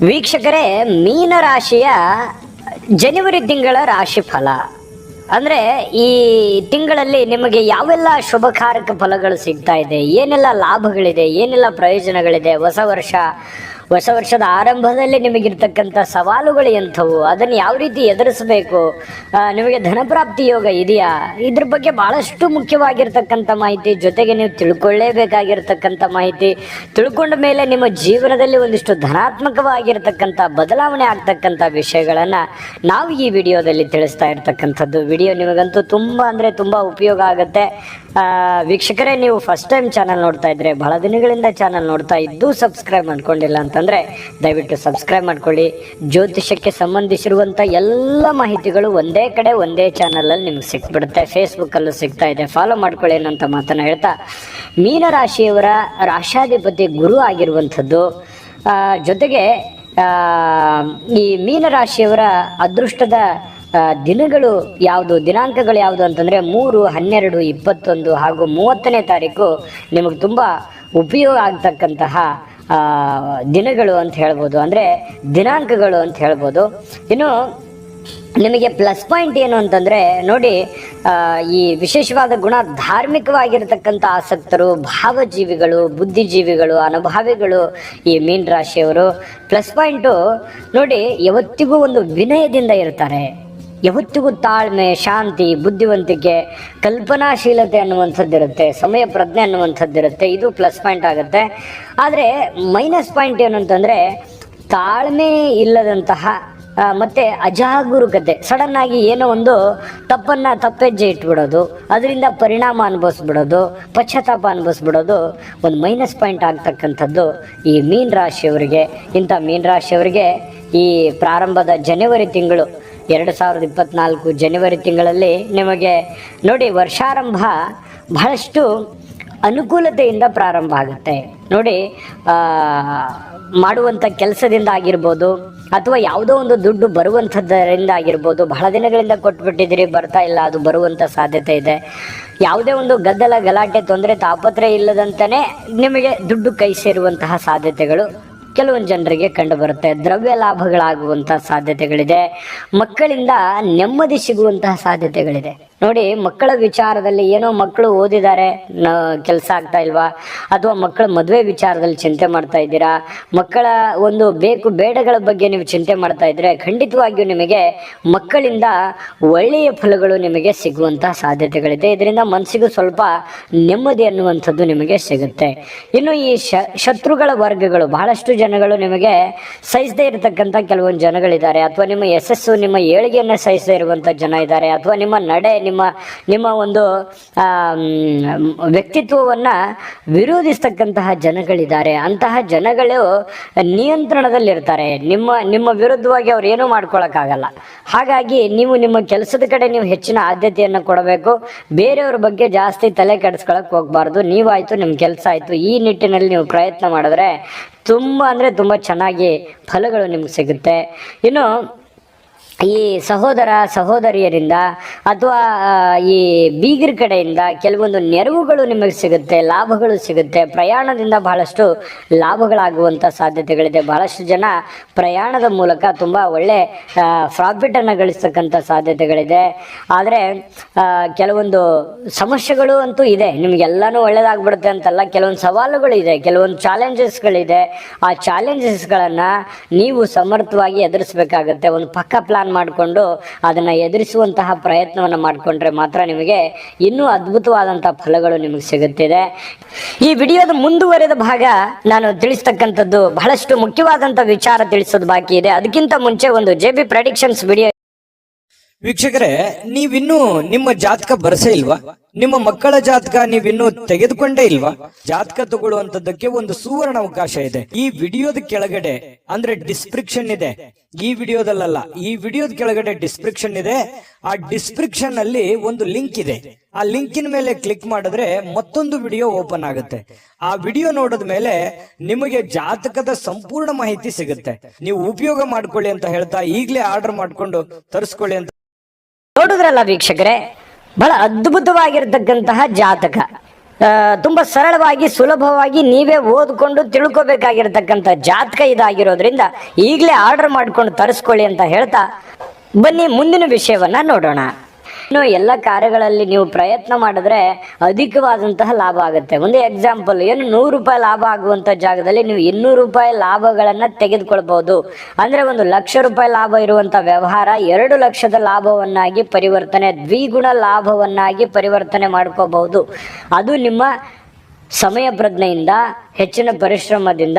ವೀಕ್ಷಕರೇ, ಮೀನರಾಶಿಯ ಜನವರಿ ತಿಂಗಳ ರಾಶಿಫಲ ಅಂದರೆ ಈ ತಿಂಗಳಲ್ಲಿ ನಿಮಗೆ ಯಾವೆಲ್ಲ ಶುಭಕಾರಕ ಫಲಗಳು ಸಿಗ್ತಾ ಇದೆ, ಏನೆಲ್ಲ ಲಾಭಗಳಿದೆ, ಏನೆಲ್ಲ ಪ್ರಯೋಜನಗಳಿದೆ, ಹೊಸ ವರ್ಷದ ಆರಂಭದಲ್ಲಿ ನಿಮಗಿರ್ತಕ್ಕಂಥ ಸವಾಲುಗಳು ಎಂಥವು, ಅದನ್ನು ಯಾವ ರೀತಿ ಎದುರಿಸಬೇಕು, ನಿಮಗೆ ಧನಪ್ರಾಪ್ತಿ ಯೋಗ ಇದೆಯಾ, ಇದ್ರ ಬಗ್ಗೆ ಭಾಳಷ್ಟು ಮುಖ್ಯವಾಗಿರ್ತಕ್ಕಂಥ ಮಾಹಿತಿ, ಜೊತೆಗೆ ನೀವು ತಿಳ್ಕೊಳ್ಳೇಬೇಕಾಗಿರ್ತಕ್ಕಂಥ ಮಾಹಿತಿ, ತಿಳ್ಕೊಂಡ ಮೇಲೆ ನಿಮ್ಮ ಜೀವನದಲ್ಲಿ ಒಂದಿಷ್ಟು ಧನಾತ್ಮಕವಾಗಿರ್ತಕ್ಕಂಥ ಬದಲಾವಣೆ ಆಗ್ತಕ್ಕಂಥ ವಿಷಯಗಳನ್ನು ನಾವು ಈ ವಿಡಿಯೋದಲ್ಲಿ ತಿಳಿಸ್ತಾ ಇರ್ತಕ್ಕಂಥದ್ದು. ವಿಡಿಯೋ ನಿಮಗಂತೂ ತುಂಬ ಅಂದರೆ ತುಂಬ ಉಪಯೋಗ ಆಗುತ್ತೆ. ವೀಕ್ಷಕರೇ, ನೀವು ಫಸ್ಟ್ ಟೈಮ್ ಚಾನಲ್ ನೋಡ್ತಾ ಇದ್ರೆ, ಬಹಳ ದಿನಗಳಿಂದ ಚಾನಲ್ ನೋಡ್ತಾ ಇದ್ದು ಸಬ್ಸ್ಕ್ರೈಬ್ ಮಾಡ್ಕೊಂಡಿಲ್ಲ ಅಂತಂದರೆ ದಯವಿಟ್ಟು ಸಬ್ಸ್ಕ್ರೈಬ್ ಮಾಡ್ಕೊಳ್ಳಿ. ಜ್ಯೋತಿಷಕ್ಕೆ ಸಂಬಂಧಿಸಿರುವಂಥ ಎಲ್ಲ ಮಾಹಿತಿಗಳು ಒಂದೇ ಕಡೆ ಒಂದೇ ಚಾನಲಲ್ಲಿ ನಿಮ್ಗೆ ಸಿಕ್ಬಿಡುತ್ತೆ. ಫೇಸ್ಬುಕ್ಕಲ್ಲೂ ಸಿಗ್ತಾ ಇದೆ, ಫಾಲೋ ಮಾಡ್ಕೊಳ್ಳಿ ಅನ್ನೋಂಥ ಮಾತನ್ನು ಹೇಳ್ತಾ, ಮೀನರಾಶಿಯವರ ರಾಶಾಧಿಪತಿ ಗುರು ಆಗಿರುವಂಥದ್ದು, ಜೊತೆಗೆ ಈ ಮೀನರಾಶಿಯವರ ಅದೃಷ್ಟದ ದಿನಗಳು ಯಾವುದು, ದಿನಾಂಕಗಳು ಯಾವುದು ಅಂತಂದರೆ 3, 12, 21 ಹಾಗೂ 30ನೇ ತಾರೀಕು ನಿಮಗೆ ತುಂಬ ಉಪಯೋಗ ಆಗ್ತಕ್ಕಂತಹ ದಿನಗಳು ಅಂತ ಹೇಳ್ಬೋದು, ಅಂದರೆ ದಿನಾಂಕಗಳು ಅಂತ ಹೇಳ್ಬೋದು. ಇನ್ನು ನಿಮಗೆ ಪ್ಲಸ್ ಪಾಯಿಂಟ್ ಏನು ಅಂತಂದರೆ ನೋಡಿ, ಈ ವಿಶೇಷವಾದ ಗುಣ, ಧಾರ್ಮಿಕವಾಗಿರ್ತಕ್ಕಂಥ ಆಸಕ್ತರು, ಭಾವಜೀವಿಗಳು, ಬುದ್ಧಿಜೀವಿಗಳು, ಅನುಭಾವಿಗಳು ಈ ಮೀನ ರಾಶಿಯವರು. ಪ್ಲಸ್ ಪಾಯಿಂಟು ನೋಡಿ, ಯಾವತ್ತಿಗೂ ಒಂದು ವಿನಯದಿಂದ ಇರ್ತಾರೆ, ಯಾವತ್ತಿಗೂ ತಾಳ್ಮೆ, ಶಾಂತಿ, ಬುದ್ಧಿವಂತಿಕೆ, ಕಲ್ಪನಾಶೀಲತೆ ಅನ್ನುವಂಥದ್ದು ಇರುತ್ತೆ, ಸಮಯ ಪ್ರಜ್ಞೆ ಅನ್ನುವಂಥದ್ದು ಇರುತ್ತೆ. ಇದು ಪ್ಲಸ್ ಪಾಯಿಂಟ್ ಆಗುತ್ತೆ. ಆದರೆ ಮೈನಸ್ ಪಾಯಿಂಟ್ ಏನು ಅಂತಂದರೆ, ತಾಳ್ಮೆ ಇಲ್ಲದಂತಹ ಮತ್ತು ಅಜಾಗರೂಕತೆ, ಸಡನ್ನಾಗಿ ಏನೋ ಒಂದು ತಪ್ಪೆಜ್ಜೆ ಇಟ್ಬಿಡೋದು, ಅದರಿಂದ ಪರಿಣಾಮ ಅನುಭವಿಸ್ಬಿಡೋದು, ಪಶ್ಚಾತ್ತಾಪ ಅನುಭವಿಸ್ಬಿಡೋದು ಒಂದು ಮೈನಸ್ ಪಾಯಿಂಟ್ ಆಗ್ತಕ್ಕಂಥದ್ದು ಈ ಮೀನ ರಾಶಿಯವರಿಗೆ. ಇಂಥ ಮೀನ ರಾಶಿಯವರಿಗೆ ಈ ಪ್ರಾರಂಭದ ಜನವರಿ ತಿಂಗಳು 2024 ಜನವರಿ ತಿಂಗಳಲ್ಲಿ ನಿಮಗೆ ನೋಡಿ, ವರ್ಷಾರಂಭ ಬಹಳಷ್ಟು ಅನುಕೂಲತೆಯಿಂದ ಪ್ರಾರಂಭ ಆಗುತ್ತೆ. ನೋಡಿ, ಮಾಡುವಂಥ ಕೆಲಸದಿಂದ ಆಗಿರ್ಬೋದು, ಅಥವಾ ಯಾವುದೋ ಒಂದು ದುಡ್ಡು ಬರುವಂಥದ್ದರಿಂದ ಆಗಿರ್ಬೋದು, ಬಹಳ ದಿನಗಳಿಂದ ಕೊಟ್ಬಿಟ್ಟಿದ್ದೀರಿ, ಬರ್ತಾ ಇಲ್ಲ, ಅದು ಬರುವಂಥ ಸಾಧ್ಯತೆ ಇದೆ. ಯಾವುದೇ ಒಂದು ಗದ್ದಲ, ಗಲಾಟೆ, ತೊಂದರೆ, ತಾಪತ್ರಯ ಇಲ್ಲದಂತಲೇ ನಿಮಗೆ ದುಡ್ಡು ಕೈ ಸೇರುವಂತಹ ಸಾಧ್ಯತೆಗಳು ಕೆಲವೊಂದು ಜನರಿಗೆ ಕಂಡು ಬರುತ್ತೆ. ದ್ರವ್ಯ ಲಾಭಗಳಾಗುವಂತಹ ಸಾಧ್ಯತೆಗಳಿದೆ. ಮಕ್ಕಳಿಂದ ನೆಮ್ಮದಿ ಸಿಗುವಂತಹ ಸಾಧ್ಯತೆಗಳಿದೆ. ನೋಡಿ, ಮಕ್ಕಳ ವಿಚಾರದಲ್ಲಿ ಏನೋ ಮಕ್ಕಳು ಓದಿದ್ದಾರೆ, ಕೆಲಸ ಆಗ್ತಾ ಇಲ್ವಾ, ಅಥವಾ ಮಕ್ಕಳ ಮದುವೆ ವಿಚಾರದಲ್ಲಿ ಚಿಂತೆ ಮಾಡ್ತಾ ಇದ್ದೀರಾ, ಮಕ್ಕಳ ಒಂದು ಬೇಕು ಬೇಡಗಳ ಬಗ್ಗೆ ನೀವು ಚಿಂತೆ ಮಾಡ್ತಾ ಇದ್ರೆ, ಖಂಡಿತವಾಗಿಯೂ ನಿಮಗೆ ಮಕ್ಕಳಿಂದ ಒಳ್ಳೆಯ ಫಲಗಳು ನಿಮಗೆ ಸಿಗುವಂತಹ ಸಾಧ್ಯತೆಗಳಿದೆ. ಇದರಿಂದ ಮನಸ್ಸಿಗೂ ಸ್ವಲ್ಪ ನೆಮ್ಮದಿ ಅನ್ನುವಂಥದ್ದು ನಿಮಗೆ ಸಿಗುತ್ತೆ. ಇನ್ನು ಈ ಶತ್ರುಗಳ ವರ್ಗಗಳು, ಬಹಳಷ್ಟು ಜನಗಳು ನಿಮಗೆ ಸಹಿಸದೇ ಇರತಕ್ಕಂಥ ಕೆಲವೊಂದು ಜನಗಳಿದ್ದಾರೆ, ಅಥವಾ ನಿಮ್ಮ ಯಶಸ್ಸು, ನಿಮ್ಮ ಏಳಿಗೆಯನ್ನು ಸಹಿಸದೇ ಇರುವಂಥ ಜನ ಇದ್ದಾರೆ, ಅಥವಾ ನಿಮ್ಮ ನಡೆ, ನಿಮ್ಮ ಒಂದು ವ್ಯಕ್ತಿತ್ವವನ್ನು ವಿರೋಧಿಸ್ತಕ್ಕಂತಹ ಜನಗಳಿದ್ದಾರೆ. ಅಂತಹ ಜನಗಳು ನಿಯಂತ್ರಣದಲ್ಲಿರ್ತಾರೆ. ನಿಮ್ಮ ವಿರುದ್ಧವಾಗಿ ಅವ್ರು ಏನೂ ಮಾಡ್ಕೊಳಕ್ಕಾಗಲ್ಲ. ಹಾಗಾಗಿ ನೀವು ನಿಮ್ಮ ಕೆಲಸದ ಕಡೆ ನೀವು ಹೆಚ್ಚಿನ ಆದ್ಯತೆಯನ್ನು ಕೊಡಬೇಕು. ಬೇರೆಯವ್ರ ಬಗ್ಗೆ ಜಾಸ್ತಿ ತಲೆ ಕೆಡಿಸ್ಕೊಳಕ್ಕೆ ಹೋಗಬಾರ್ದು. ನೀವಾಯಿತು, ನಿಮ್ಮ ಕೆಲಸ ಆಯಿತು, ಈ ನಿಟ್ಟಿನಲ್ಲಿ ನೀವು ಪ್ರಯತ್ನ ಮಾಡಿದ್ರೆ ತುಂಬ ಅಂದರೆ ತುಂಬ ಚೆನ್ನಾಗಿ ಫಲಗಳು ನಿಮ್ಗೆ ಸಿಗುತ್ತೆ. ಇನ್ನು ಈ ಸಹೋದರ ಸಹೋದರಿಯರಿಂದ ಅಥವಾ ಈ ಬೀಗರ ಕಡೆಯಿಂದ ಕೆಲವೊಂದು ನೆರವುಗಳು ನಿಮಗೆ ಸಿಗುತ್ತೆ, ಲಾಭಗಳು ಸಿಗುತ್ತೆ. ಪ್ರಯಾಣದಿಂದ ಬಹಳಷ್ಟು ಲಾಭಗಳಾಗುವಂಥ ಸಾಧ್ಯತೆಗಳಿದೆ. ಬಹಳಷ್ಟು ಜನ ಪ್ರಯಾಣದ ಮೂಲಕ ತುಂಬ ಒಳ್ಳೆ ಪ್ರಾಫಿಟನ್ನು ಗಳಿಸ್ತಕ್ಕಂಥ ಸಾಧ್ಯತೆಗಳಿದೆ. ಆದರೆ ಕೆಲವೊಂದು ಸಮಸ್ಯೆಗಳು ಅಂತೂ ಇದೆ. ನಿಮಗೆಲ್ಲನೂ ಒಳ್ಳೆಯದಾಗ್ಬಿಡುತ್ತೆ ಅಂತಲ್ಲ, ಕೆಲವೊಂದು ಸವಾಲುಗಳು ಇದೆ, ಕೆಲವೊಂದು ಚಾಲೆಂಜಸ್ಗಳಿದೆ. ಆ ಚಾಲೆಂಜಸ್ಗಳನ್ನು ನೀವು ಸಮರ್ಥವಾಗಿ ಎದುರಿಸಬೇಕಾಗತ್ತೆ. ಒಂದು ಪಕ್ಕ ಪ್ಲಾನ್ ಮಾಡಿಕೊಂಡು ಅದನ್ನು ಎದುರಿಸುವಂತಹ ಪ್ರಯತ್ನವನ್ನು ಮಾಡಿಕೊಂಡ್ರೆ ಮಾತ್ರ ನಿಮಗೆ ಇನ್ನೂ ಅದ್ಭುತವಾದಂತಹ ಫಲಗಳು ನಿಮಗೆ ಸಿಗುತ್ತಿದೆ. ಈ ವಿಡಿಯೋದ ಮುಂದುವರೆದ ಭಾಗ ನಾನು ತಿಳಿಸ್ತಕ್ಕಂಥದ್ದು ಬಹಳಷ್ಟು ಮುಖ್ಯವಾದಂಥ ವಿಚಾರ ತಿಳಿಸೋದು ಬಾಕಿ ಇದೆ. ಅದಕ್ಕಿಂತ ಮುಂಚೆ ಒಂದು JB ಪ್ರೆಡಿಕ್ಷನ್ಸ್ ವಿಡಿಯೋ. ವೀಕ್ಷಕರೇ, ನೀವಿನ್ನೂ ನಿಮ್ಮ ಜಾತಕ ಬರಸೇ ಇಲ್ವಾ? ನಿಮ್ಮ ಮಕ್ಕಳ ಜಾತಕ ನೀವಿನ್ನೂ ತೆಗೆದುಕೊಂಡೇ ಇಲ್ವಾ? ಜಾತಕ ತಗೊಳ್ಳುವಂತದ್ದಕ್ಕೆ ಒಂದು ಸುವರ್ಣ ಅವಕಾಶ ಇದೆ. ಈ ವಿಡಿಯೋದ ಕೆಳಗಡೆ ಅಂದ್ರೆ ಡಿಸ್ಕ್ರಿಪ್ಷನ್ ಇದೆ. ಈ ವಿಡಿಯೋದಲ್ಲ, ಈ ವಿಡಿಯೋದ ಕೆಳಗಡೆ ಡಿಸ್ಕ್ರಿಪ್ಷನ್ ಇದೆ. ಆ ಡಿಸ್ಕ್ರಿಪ್ಷನ್ ಅಲ್ಲಿ ಒಂದು ಲಿಂಕ್ ಇದೆ. ಆ ಲಿಂಕಿನ ಮೇಲೆ ಕ್ಲಿಕ್ ಮಾಡಿದ್ರೆ ಮತ್ತೊಂದು ವಿಡಿಯೋ ಓಪನ್ ಆಗುತ್ತೆ. ಆ ವಿಡಿಯೋ ನೋಡಿದ ಮೇಲೆ ನಿಮಗೆ ಜಾತಕದ ಸಂಪೂರ್ಣ ಮಾಹಿತಿ ಸಿಗುತ್ತೆ. ನೀವು ಉಪಯೋಗ ಮಾಡ್ಕೊಳ್ಳಿ ಅಂತ ಹೇಳ್ತಾ ಈಗಲೇ ಆರ್ಡರ್ ಮಾಡ್ಕೊಂಡು ತರಿಸ್ಕೊಳ್ಳಿ ಅಂತ. ನೋಡಿದ್ರಲ್ಲ ವೀಕ್ಷಕರೇ, ಬಹಳ ಅದ್ಭುತವಾಗಿರ್ತಕ್ಕಂತಹ ಜಾತಕ. ತುಂಬ ಸರಳವಾಗಿ ಸುಲಭವಾಗಿ ನೀವೇ ಓದ್ಕೊಂಡು ತಿಳ್ಕೊಬೇಕಾಗಿರ್ತಕ್ಕಂಥ ಜಾತಕ ಇದಾಗಿರೋದ್ರಿಂದ ಈಗಲೇ ಆರ್ಡರ್ ಮಾಡ್ಕೊಂಡು ತರಿಸ್ಕೊಳ್ಳಿ ಅಂತ ಹೇಳ್ತಾ ಬನ್ನಿ ಮುಂದಿನ ವಿಷಯವನ್ನ ನೋಡೋಣ. ಇನ್ನು ಎಲ್ಲ ಕಾರ್ಯಗಳಲ್ಲಿ ನೀವು ಪ್ರಯತ್ನ ಮಾಡಿದ್ರೆ ಅಧಿಕವಾದಂತಹ ಲಾಭ ಆಗುತ್ತೆ. ಒಂದು ಎಕ್ಸಾಂಪಲ್, ಏನು 100 ರೂಪಾಯಿ ಲಾಭ ಆಗುವಂಥ ಜಾಗದಲ್ಲಿ ನೀವು 200 ರೂಪಾಯಿ ಲಾಭಗಳನ್ನ ತೆಗೆದುಕೊಳ್ಬಹುದು. ಅಂದ್ರೆ 1,00,000 ರೂಪಾಯಿ ಲಾಭ ಇರುವಂತ ವ್ಯವಹಾರ 2 ಲಕ್ಷದ ಲಾಭವನ್ನಾಗಿ ಪರಿವರ್ತನೆ, ದ್ವಿಗುಣ ಲಾಭವನ್ನಾಗಿ ಪರಿವರ್ತನೆ ಮಾಡ್ಕೋಬಹುದು. ಅದು ನಿಮ್ಮ ಸಮಯ ಪ್ರಜ್ಞೆಯಿಂದ, ಹೆಚ್ಚಿನ ಪರಿಶ್ರಮದಿಂದ,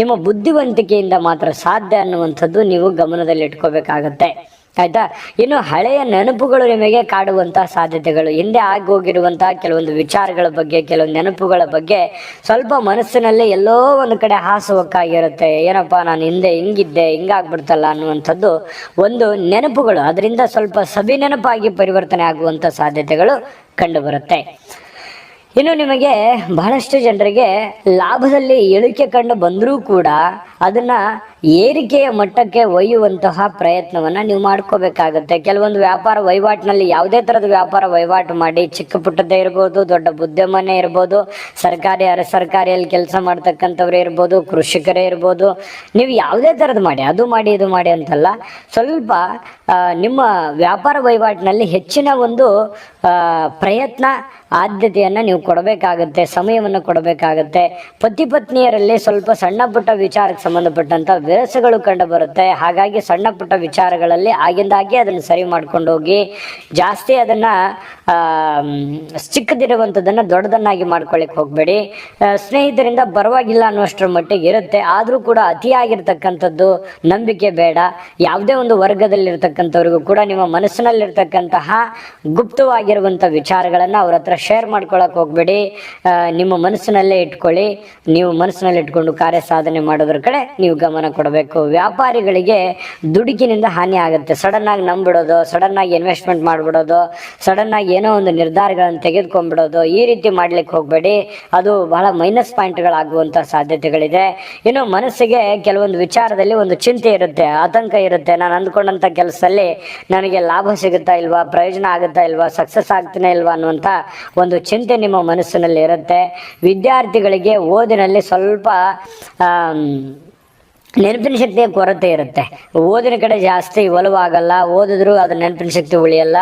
ನಿಮ್ಮ ಬುದ್ಧಿವಂತಿಕೆಯಿಂದ ಮಾತ್ರ ಸಾಧ್ಯ ಅನ್ನುವಂಥದ್ದು ನೀವು ಗಮನದಲ್ಲಿ ಇಟ್ಕೋಬೇಕಾಗತ್ತೆ. ಆಯ್ತಾ? ಇನ್ನು ಹಳೆಯ ನೆನಪುಗಳು ನಿಮಗೆ ಕಾಡುವಂತಹ ಸಾಧ್ಯತೆಗಳು, ಹಿಂದೆ ಆಗೋಗಿರುವಂತಹ ಕೆಲವೊಂದು ವಿಚಾರಗಳ ಬಗ್ಗೆ, ಕೆಲವೊಂದು ನೆನಪುಗಳ ಬಗ್ಗೆ ಸ್ವಲ್ಪ ಮನಸ್ಸಿನಲ್ಲಿ ಎಲ್ಲೋ ಒಂದು ಕಡೆ ಹಾಸುವಕ್ಕಾಗಿರುತ್ತೆ. ಏನಪ್ಪಾ ನಾನು ಹಿಂದೆ ಹಿಂಗಿದ್ದೆ, ಹಿಂಗಾಗ್ಬಿಡ್ತಲ್ಲ ಅನ್ನುವಂಥದ್ದು ಒಂದು ನೆನಪುಗಳು, ಅದರಿಂದ ಸ್ವಲ್ಪ ಸವಿ ನೆನಪಾಗಿ ಪರಿವರ್ತನೆ ಆಗುವಂಥ ಸಾಧ್ಯತೆಗಳು ಕಂಡು ಬರುತ್ತೆ. ಇನ್ನು ನಿಮಗೆ ಬಹಳಷ್ಟು ಜನರಿಗೆ ಲಾಭದಲ್ಲಿ ಇಳಿಕೆ ಕಂಡು ಬಂದರೂ ಕೂಡ ಅದನ್ನ ಏರಿಕೆಯ ಮಟ್ಟಕ್ಕೆ ಒಯ್ಯುವಂತಹ ಪ್ರಯತ್ನವನ್ನ ನೀವು ಮಾಡ್ಕೋಬೇಕಾಗತ್ತೆ. ಕೆಲವೊಂದು ವ್ಯಾಪಾರ ವಹಿವಾಟಿನಲ್ಲಿ ಯಾವುದೇ ತರದ ವ್ಯಾಪಾರ ವಹಿವಾಟು ಮಾಡಿ, ಚಿಕ್ಕ ಪುಟ್ಟದ್ದೇ ಇರ್ಬೋದು, ದೊಡ್ಡ ಉದ್ಯಮನೇ ಇರ್ಬೋದು, ಸರ್ಕಾರಿ ಅರೆ ಸರ್ಕಾರಿಯಲ್ಲಿ ಕೆಲಸ ಮಾಡ್ತಕ್ಕಂಥವ್ರೇ ಇರ್ಬೋದು, ಕೃಷಿಕರೇ ಇರ್ಬೋದು, ನೀವು ಯಾವುದೇ ತರದ್ ಮಾಡಿ, ಅದು ಮಾಡಿ ಇದು ಮಾಡಿ ಅಂತಲ್ಲ, ಸ್ವಲ್ಪ ನಿಮ್ಮ ವ್ಯಾಪಾರ ವಹಿವಾಟಿನಲ್ಲಿ ಹೆಚ್ಚಿನ ಒಂದು ಪ್ರಯತ್ನ, ಆದ್ಯತೆಯನ್ನ ನೀವು ಕೊಡಬೇಕಾಗತ್ತೆ, ಸಮಯವನ್ನು ಕೊಡಬೇಕಾಗತ್ತೆ. ಪತಿ ಪತ್ನಿಯರಲ್ಲಿ ಸ್ವಲ್ಪ ಸಣ್ಣ ಪುಟ್ಟ ವಿಚಾರಕ್ಕೆ ಸಂಬಂಧಪಟ್ಟಂತ ವಿರಸಗಳು ಕಂಡು ಬರುತ್ತೆ. ಹಾಗಾಗಿ ಸಣ್ಣ ಪುಟ್ಟ ವಿಚಾರಗಳಲ್ಲಿ ಆಗಿಂದಾಗೆ ಅದನ್ನು ಸರಿ ಮಾಡ್ಕೊಂಡು ಹೋಗಿ, ಜಾಸ್ತಿ ಅದನ್ನ ಚಿಕ್ಕದಿರುವಂಥದ್ದನ್ನ ದೊಡ್ಡದನ್ನಾಗಿ ಮಾಡ್ಕೊಳ್ಳಿಕ್ ಹೋಗ್ಬೇಡಿ. ಸ್ನೇಹಿತರಿಂದ ಪರವಾಗಿಲ್ಲ ಅನ್ನುವಷ್ಟರ ಮಟ್ಟಿಗೆ ಇರುತ್ತೆ, ಆದ್ರೂ ಕೂಡ ಅತಿಯಾಗಿರ್ತಕ್ಕಂಥದ್ದು ನಂಬಿಕೆ ಬೇಡ. ಯಾವುದೇ ಒಂದು ವರ್ಗದಲ್ಲಿರ್ತಕ್ಕಂಥವ್ರಿಗೂ ಕೂಡ ನಿಮ್ಮ ಮನಸ್ಸಿನಲ್ಲಿರ್ತಕ್ಕಂತಹ ಗುಪ್ತವಾಗಿರುವಂಥ ವಿಚಾರಗಳನ್ನ ಅವ್ರ ಹತ್ರ ಶೇರ್ ಮಾಡ್ಕೊಳಕ್ ಹೋಗ್ಬೇಡಿ. ನಿಮ್ಮ ಮನಸ್ಸಿನಲ್ಲೇ ಇಟ್ಕೊಳ್ಳಿ. ನೀವು ಮನಸ್ಸಿನಲ್ಲಿ ಇಟ್ಕೊಂಡು ಕಾರ್ಯ ಸಾಧನೆ ಮಾಡೋದ್ರ ಕಡೆ ನೀವು ಗಮನ ಕೊಡಬೇಕು. ವ್ಯಾಪಾರಿಗಳಿಗೆ ದುಡುಕಿನಿಂದ ಹಾನಿ ಆಗುತ್ತೆ. ಸಡನ್ ಆಗಿ ನಂಬಿಡೋದು, ಸಡನ್ ಆಗಿ ಇನ್ವೆಸ್ಟ್ಮೆಂಟ್ ಮಾಡ್ಬಿಡೋದು, ಸಡನ್ ಆಗಿ ಏನೋ ಒಂದು ನಿರ್ಧಾರಗಳನ್ನು ತೆಗೆದುಕೊಂಡ್ಬಿಡೋದು, ಈ ರೀತಿ ಮಾಡ್ಲಿಕ್ಕೆ ಹೋಗ್ಬೇಡಿ. ಅದು ಬಹಳ ಮೈನಸ್ ಪಾಯಿಂಟ್ಗಳಾಗುವಂತ ಸಾಧ್ಯತೆಗಳಿದೆ. ಇನ್ನು ಮನಸ್ಸಿಗೆ ಕೆಲವೊಂದು ವಿಚಾರದಲ್ಲಿ ಒಂದು ಚಿಂತೆ ಇರುತ್ತೆ, ಆತಂಕ ಇರುತ್ತೆ. ನಾನು ಅಂದ್ಕೊಂಡಂತ ಕೆಲಸದಲ್ಲಿ ನನಗೆ ಲಾಭ ಸಿಗುತ್ತಾ ಇಲ್ವಾ, ಪ್ರಯೋಜನ ಆಗುತ್ತಾ ಇಲ್ವಾ, ಸಕ್ಸಸ್ ಆಗ್ತಾನೆ ಇಲ್ವಾ ಅನ್ನುವಂತ ಒಂದು ಚಿಂತೆ ನಿಮ್ಮ ಮನಸ್ಸಿನಲ್ಲಿ ಇರುತ್ತೆ. ವಿದ್ಯಾರ್ಥಿಗಳಿಗೆ ಓದಿನಲ್ಲಿ ಸ್ವಲ್ಪ ನೆನಪಿನ ಶಕ್ತಿಯ ಕೊರತೆ ಇರುತ್ತೆ. ಓದಿನ ಕಡೆ ಜಾಸ್ತಿ ಒಲವಾಗಲ್ಲ, ಓದಿದ್ರು ಅದು ನೆನಪಿನ ಶಕ್ತಿ ಉಳಿಯಲ್ಲ,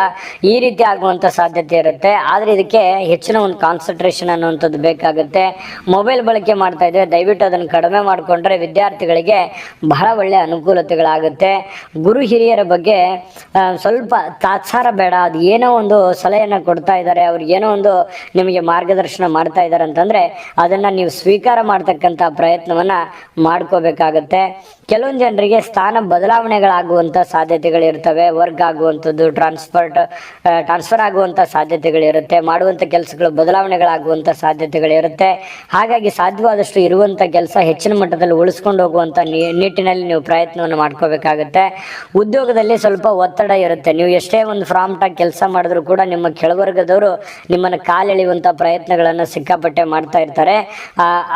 ಈ ರೀತಿ ಆಗುವಂಥ ಸಾಧ್ಯತೆ ಇರುತ್ತೆ. ಆದರೆ ಇದಕ್ಕೆ ಹೆಚ್ಚಿನ ಒಂದು ಕಾನ್ಸಂಟ್ರೇಷನ್ ಅನ್ನುವಂಥದ್ದು ಬೇಕಾಗುತ್ತೆ. ಮೊಬೈಲ್ ಬಳಕೆ ಮಾಡ್ತಾ ಇದ್ರೆ ದಯವಿಟ್ಟು ಅದನ್ನು ಕಡಿಮೆ ಮಾಡಿಕೊಂಡ್ರೆ ವಿದ್ಯಾರ್ಥಿಗಳಿಗೆ ಬಹಳ ಒಳ್ಳೆಯ ಅನುಕೂಲತೆಗಳಾಗುತ್ತೆ. ಗುರು ಹಿರಿಯರ ಬಗ್ಗೆ ಸ್ವಲ್ಪ ತಾತ್ಸಾರ ಬೇಡ. ಅದು ಏನೋ ಒಂದು ಸಲಹೆಯನ್ನು ಕೊಡ್ತಾ ಇದ್ದಾರೆ, ಅವ್ರಿಗೆ ಏನೋ ಒಂದು ನಿಮಗೆ ಮಾರ್ಗದರ್ಶನ ಮಾಡ್ತಾ ಇದ್ದಾರೆ ಅಂತಂದ್ರೆ ಅದನ್ನ ನೀವು ಸ್ವೀಕಾರ ಮಾಡ್ತಕ್ಕಂಥ ಪ್ರಯತ್ನವನ್ನ ಮಾಡ್ಕೋಬೇಕಾಗತ್ತೆ. ಕೆಲವೊಂದು ಜನರಿಗೆ ಸ್ಥಾನ ಬದಲಾವಣೆಗಳಾಗುವಂತ ಸಾಧ್ಯತೆಗಳಿರ್ತವೆ. ವರ್ಕ್ ಆಗುವಂಥದ್ದು, ಟ್ರಾನ್ಸ್ಫರ್ ಆಗುವಂತ ಸಾಧ್ಯತೆಗಳಿರುತ್ತೆ. ಮಾಡುವಂತ ಕೆಲಸಗಳು ಬದಲಾವಣೆಗಳಾಗುವಂತ ಸಾಧ್ಯತೆಗಳಿರುತ್ತೆ. ಹಾಗಾಗಿ ಸಾಧ್ಯವಾದಷ್ಟು ಇರುವಂತ ಕೆಲಸ ಹೆಚ್ಚಿನ ಮಟ್ಟದಲ್ಲಿ ಉಳಿಸ್ಕೊಂಡು ಹೋಗುವಂತ ನಿಟ್ಟಿನಲ್ಲಿ ನೀವು ಪ್ರಯತ್ನವನ್ನು ಮಾಡ್ಕೋಬೇಕಾಗತ್ತೆ. ಉದ್ಯೋಗದಲ್ಲಿ ಸ್ವಲ್ಪ ಒತ್ತಡ ಇರುತ್ತೆ. ನೀವು ಎಷ್ಟೇ ಒಂದು ಪ್ರಾಂಪ್ಟ್ ಆಗಿ ಕೆಲಸ ಮಾಡಿದ್ರು ಕೂಡ ನಿಮ್ಮ ಕೆಳವರ್ಗದವರು ನಿಮ್ಮನ್ನು ಕಾಲೆಳೆಯುವಂತ ಪ್ರಯತ್ನಗಳನ್ನ ಸಿಕ್ಕಾಪಟ್ಟೆ ಮಾಡ್ತಾ ಇರ್ತಾರೆ.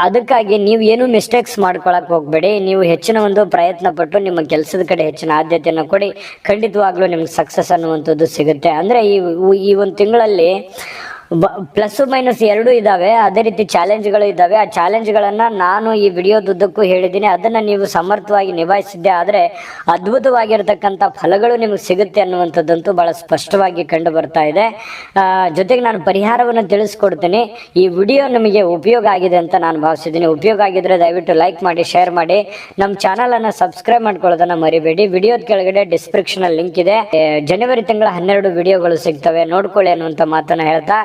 ಅದಕ್ಕಾಗಿ ನೀವು ಏನು ಮಿಸ್ಟೇಕ್ಸ್ ಮಾಡ್ಕೊಳಕ್ ಹೋಗ್ಬೇಡಿ. ನೀವು ಹೆಚ್ಚಿನ ಒಂದು ಪ್ರಯತ್ನ ಪಟ್ಟು ನಿಮ್ಮ ಕೆಲಸದ ಕಡೆ ಹೆಚ್ಚಿನ ಆದ್ಯತೆಯನ್ನು ಕೊಡಿ. ಖಂಡಿತವಾಗ್ಲೂ ನಿಮ್ಗೆ ಸಕ್ಸಸ್ ಅನ್ನುವಂಥದ್ದು ಸಿಗುತ್ತೆ. ಅಂದ್ರೆ ಈ ಒಂದು ತಿಂಗಳಲ್ಲಿ ಪ್ಲಸ್ ಮೈನಸ್ ಎರಡೂ ಇದಾವೆ. ಅದೇ ರೀತಿ ಚಾಲೆಂಜ್ಗಳು ಇದ್ದಾವೆ. ಆ ಚಾಲೆಂಜ್ಗಳನ್ನ ನಾನು ಈ ವಿಡಿಯೋದುದ್ದಕ್ಕೂ ಹೇಳಿದ್ದೀನಿ. ಅದನ್ನ ನೀವು ಸಮರ್ಥವಾಗಿ ನಿಭಾಯಿಸಿದ್ದೆ ಆದರೆ ಅದ್ಭುತವಾಗಿರ್ತಕ್ಕಂಥ ಫಲಗಳು ನಿಮಗೆ ಸಿಗುತ್ತೆ ಅನ್ನುವಂಥದ್ದಂತೂ ಬಹಳ ಸ್ಪಷ್ಟವಾಗಿ ಕಂಡು ಬರ್ತಾ ಇದೆ. ಜೊತೆಗೆ ನಾನು ಪರಿಹಾರವನ್ನು ತಿಳಿಸ್ಕೊಡ್ತೀನಿ. ಈ ವಿಡಿಯೋ ನಿಮಗೆ ಉಪಯೋಗ ಆಗಿದೆ ಅಂತ ನಾನು ಭಾವಿಸಿದ್ದೀನಿ. ಉಪಯೋಗ ಆಗಿದ್ರೆ ದಯವಿಟ್ಟು ಲೈಕ್ ಮಾಡಿ, ಶೇರ್ ಮಾಡಿ, ನಮ್ಮ ಚಾನಲ್ ಅನ್ನ ಸಬ್ಸ್ಕ್ರೈಬ್ ಮಾಡ್ಕೊಳ್ಳೋದನ್ನ ಮರಿಬೇಡಿ. ವಿಡಿಯೋದ ಕೆಳಗಡೆ ಡಿಸ್ಕ್ರಿಪ್ಷನ್ ಅಲ್ಲಿ ಲಿಂಕ್ ಇದೆ. ಜನವರಿ ತಿಂಗಳ 12 ವಿಡಿಯೋಗಳು ಸಿಗ್ತವೆ, ನೋಡ್ಕೊಳ್ಳಿ ಅನ್ನುವಂಥ ಮಾತನ್ನ ಹೇಳ್ತಾ,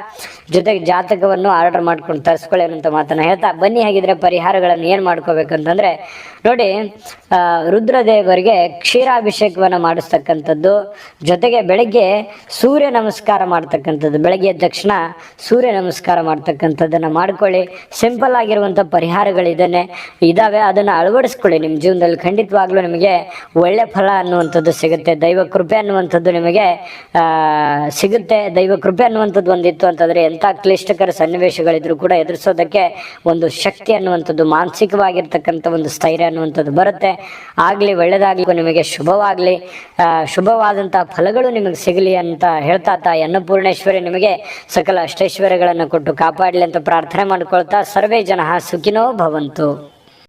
ಜೊತೆಗೆ ಜಾತಕವನ್ನು ಆರ್ಡರ್ ಮಾಡ್ಕೊಂಡು ತರಿಸ್ಕೊಳ್ಳಿ ಅನ್ನುವಂಥ ಮಾತನ್ನ ಹೇಳ್ತಾ ಬನ್ನಿ. ಹಾಗಿದ್ರೆ ಪರಿಹಾರಗಳನ್ನು ಏನ್ ಮಾಡ್ಕೋಬೇಕಂತಂದ್ರೆ ನೋಡಿ, ರುದ್ರದೇವರಿಗೆ ಕ್ಷೀರಾಭಿಷೇಕವನ್ನು ಮಾಡಿಸ್ತಕ್ಕಂಥದ್ದು, ಜೊತೆಗೆ ಬೆಳಗ್ಗೆ ಸೂರ್ಯ ನಮಸ್ಕಾರ ಮಾಡ್ತಕ್ಕಂಥದ್ದು, ಬೆಳಗ್ಗೆ ಎದ್ದ ತಕ್ಷಣ ಸೂರ್ಯ ನಮಸ್ಕಾರ ಮಾಡ್ತಕ್ಕಂಥದ್ದನ್ನ ಮಾಡ್ಕೊಳ್ಳಿ. ಸಿಂಪಲ್ ಆಗಿರುವಂಥ ಇದಾವೆ, ಅದನ್ನ ಅಳವಡಿಸ್ಕೊಳ್ಳಿ ನಿಮ್ಮ ಜೀವನದಲ್ಲಿ. ಖಂಡಿತವಾಗ್ಲೂ ನಿಮಗೆ ಒಳ್ಳೆ ಫಲ ಅನ್ನುವಂಥದ್ದು ಸಿಗುತ್ತೆ. ದೈವ ಕೃಪೆ ಅನ್ನುವಂಥದ್ದು ನಿಮಗೆ ಸಿಗುತ್ತೆ. ದೈವ ಕೃಪೆ ಅನ್ನುವಂಥದ್ದು ಒಂದಿತ್ತು ಅಂತ ಅಂತಂದ್ರೆ ಎಂಥ ಕ್ಲಿಷ್ಟಕರ ಸನ್ನಿವೇಶಗಳಿದ್ರು ಕೂಡ ಎದುರಿಸೋದಕ್ಕೆ ಒಂದು ಶಕ್ತಿ ಅನ್ನುವಂಥದ್ದು, ಮಾನಸಿಕವಾಗಿರ್ತಕ್ಕಂಥ ಒಂದು ಸ್ಥೈರ್ಯ ಅನ್ನುವಂಥದ್ದು ಬರುತ್ತೆ. ಆಗಲಿ, ಒಳ್ಳೆಯದಾಗಲಿ, ನಿಮಗೆ ಶುಭವಾಗಲಿ, ಶುಭವಾದಂತಹ ಫಲಗಳು ನಿಮಗೆ ಸಿಗಲಿ ಅಂತ ಹೇಳ್ತಾ ತಾಯಿ ಅನ್ನಪೂರ್ಣೇಶ್ವರಿ ನಿಮಗೆ ಸಕಲ ಅಷ್ಟೈಶ್ವರ್ಯಗಳನ್ನು ಕೊಟ್ಟು ಕಾಪಾಡಲಿ ಅಂತ ಪ್ರಾರ್ಥನೆ ಮಾಡ್ಕೊಳ್ತಾ ಸರ್ವೇ ಜನ ಸುಖಿನೋ ಭವಂತು.